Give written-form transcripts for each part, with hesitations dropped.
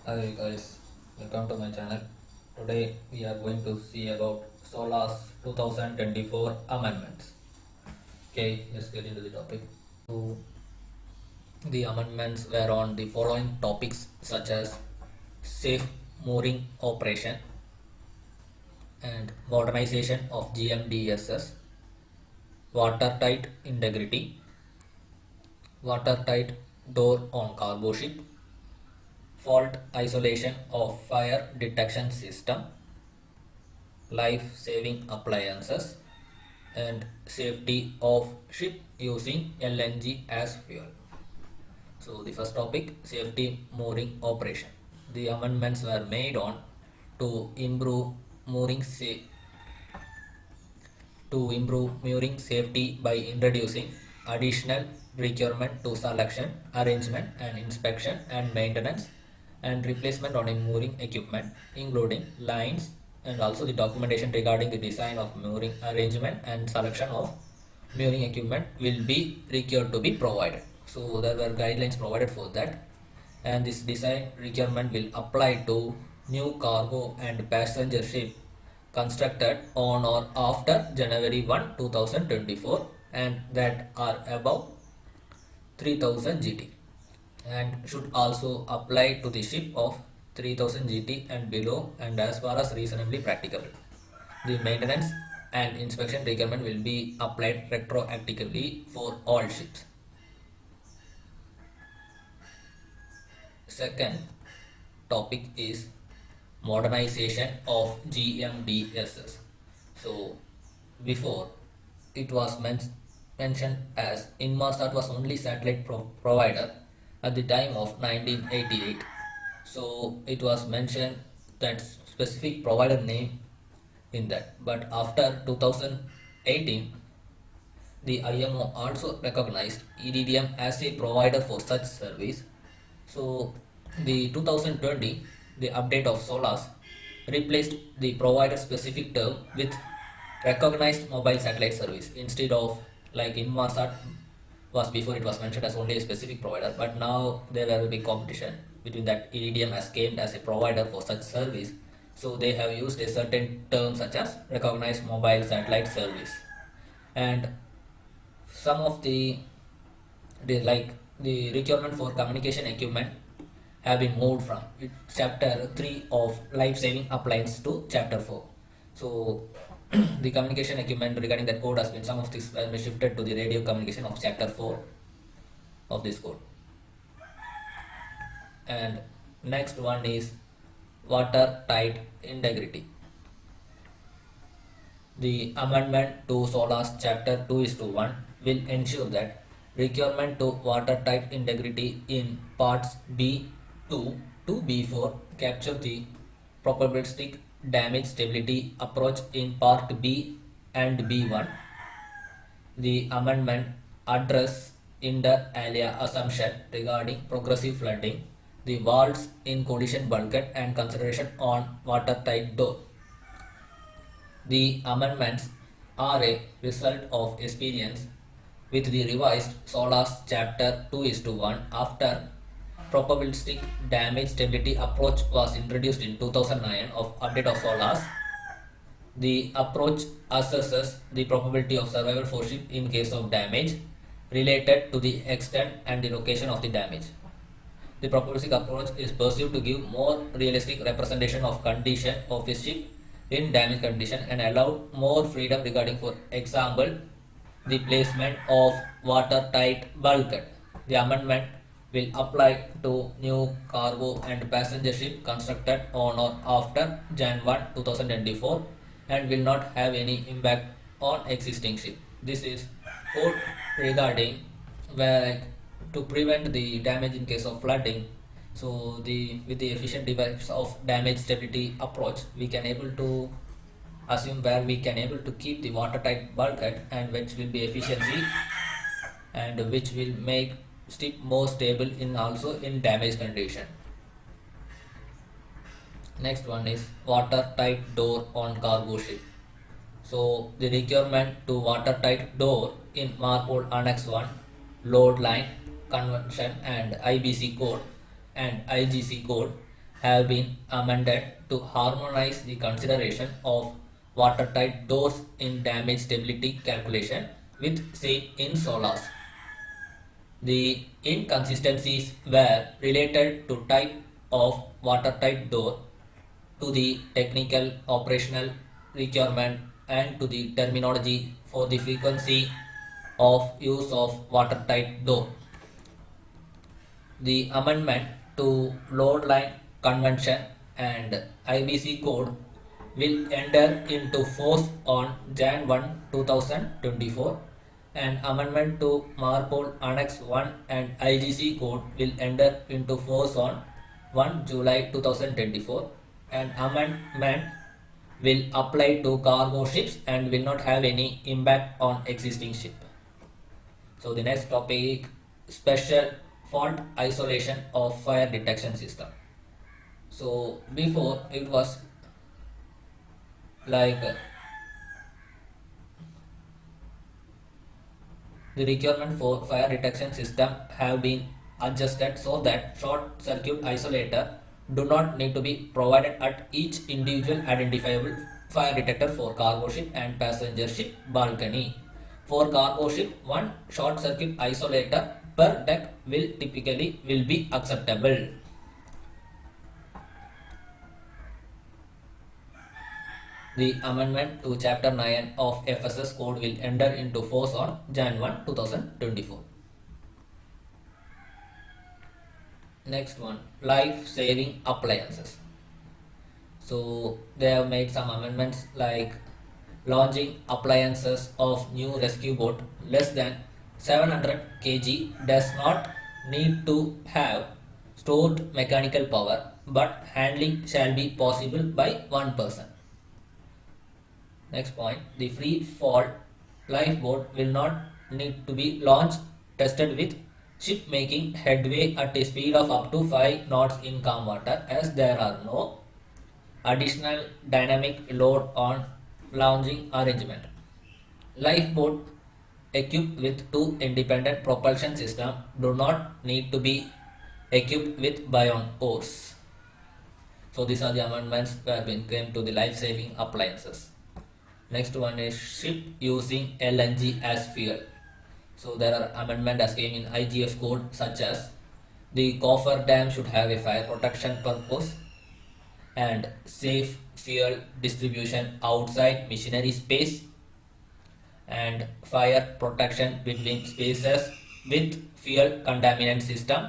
Hi guys, welcome to my channel. Today we are going to see about SOLAS 2024 amendments. Okay, let's get into the topic. So, the amendments were on the following topics such as safe mooring operation and modernization of GMDSS, watertight integrity, watertight door on cargo ship, fault isolation of fire detection system, life-saving appliances, and safety of ship using LNG as fuel. So the first topic, safety mooring operation. The amendments were made on to improve mooring mooring safety by introducing additional requirement to selection, arrangement and inspection and maintenance and replacement on mooring equipment, including lines, and also the documentation regarding the design of mooring arrangement and selection of mooring equipment will be required to be provided. So there were guidelines provided for that, and this design requirement will apply to new cargo and passenger ship constructed on or after January 1, 2024 and that are above 3000 GT, and should also apply to the ship of 3000 GT and below and as far as reasonably practicable. The maintenance and inspection requirement will be applied retroactively for all ships. Second topic is modernization of GMDSS. So before it was mentioned as Inmarsat was only satellite provider at the time of 1988. So it was mentioned that specific provider name in that. But after 2018, the IMO also recognized EDDM as a provider for such service. So the 2020, the update of SOLAS replaced the provider specific term with recognized mobile satellite service instead of like Inmarsat was before it was mentioned as only a specific provider, but now there will be competition between that EDDM has came as a provider for such service. So they have used a certain term such as recognized mobile satellite service, and some of the requirement for communication equipment have been moved from chapter 3 of life saving appliance to chapter 4. So the communication equipment regarding that code has been, some of this has been shifted to the radio communication of chapter 4 of this code. And next one is watertight integrity. The amendment to SOLAS chapter 2:1 will ensure that requirement to watertight integrity in parts B2 to B4 capture the probabilistic damage stability approach in part B and B1. The amendment address inter alia assumption regarding progressive flooding, the walls in collision bulkhead and consideration on watertight door. The amendments are a result of experience with the revised SOLAS chapter 2:1 after probabilistic damage stability approach was introduced in 2009 of update of SOLAS. The approach assesses the probability of survival for ship in case of damage related to the extent and the location of the damage. The probabilistic approach is perceived to give more realistic representation of condition of a ship in damage condition and allow more freedom regarding, for example, the placement of watertight bulkhead. The amendment will apply to new cargo and passenger ship constructed on or after Jan 1, 2024 and will not have any impact on existing ship. This is code regarding where to prevent the damage in case of flooding. So with the efficient device of damage stability approach, we can able to assume where we can able to keep the watertight bulkhead and which will be efficiency and which will make ship more stable in also in damage condition. Next one is watertight door on cargo ship. So the requirement to watertight door in MARPOL Annex 1 load line convention and IBC code and IGC code have been amended to harmonize the consideration of watertight doors in damage stability calculation with same in SOLAS. The inconsistencies were related to type of watertight door, to the technical operational requirement, and to the terminology for the frequency of use of watertight door. The amendment to load line convention and IBC code will enter into force on Jan 1, 2024, and amendment to Marpol Annex 1 and IGC code will enter into force on 1 July 2024, and amendment will apply to cargo ships and will not have any impact on existing ship. So the next topic, special fault isolation of fire detection system. So before it was like the requirement for fire detection system have been adjusted so that short circuit isolator do not need to be provided at each individual identifiable fire detector for cargo ship and passenger ship balcony. For cargo ship, one short circuit isolator per deck will typically be acceptable. The amendment to Chapter 9 of FSS code will enter into force on Jan 1, 2024. Next one, life-saving appliances. So they have made some amendments like launching appliances of new rescue boat less than 700 kg does not need to have stored mechanical power, but handling shall be possible by one person. Next point, the free fall lifeboat will not need to be launched tested with ship making headway at a speed of up to 5 knots in calm water, as there are no additional dynamic load on launching arrangement. Lifeboat equipped with two independent propulsion systems do not need to be equipped with bion oars. So these are the amendments that came to the life-saving appliances. Next one is ship using LNG as fuel. So there are amendments as came in IGF code, such as the coffer dam should have a fire protection purpose and safe fuel distribution outside machinery space, and fire protection between spaces with fuel contaminant system,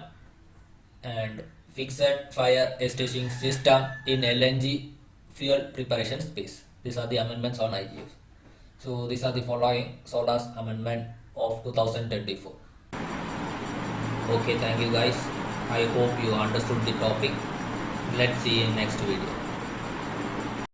and fixed fire extinguishing system in LNG fuel preparation space. These are the amendments on IGF. So these are the following SOLAS amendment of 2024. Okay, thank you guys. I hope you understood the topic. Let's see in next video.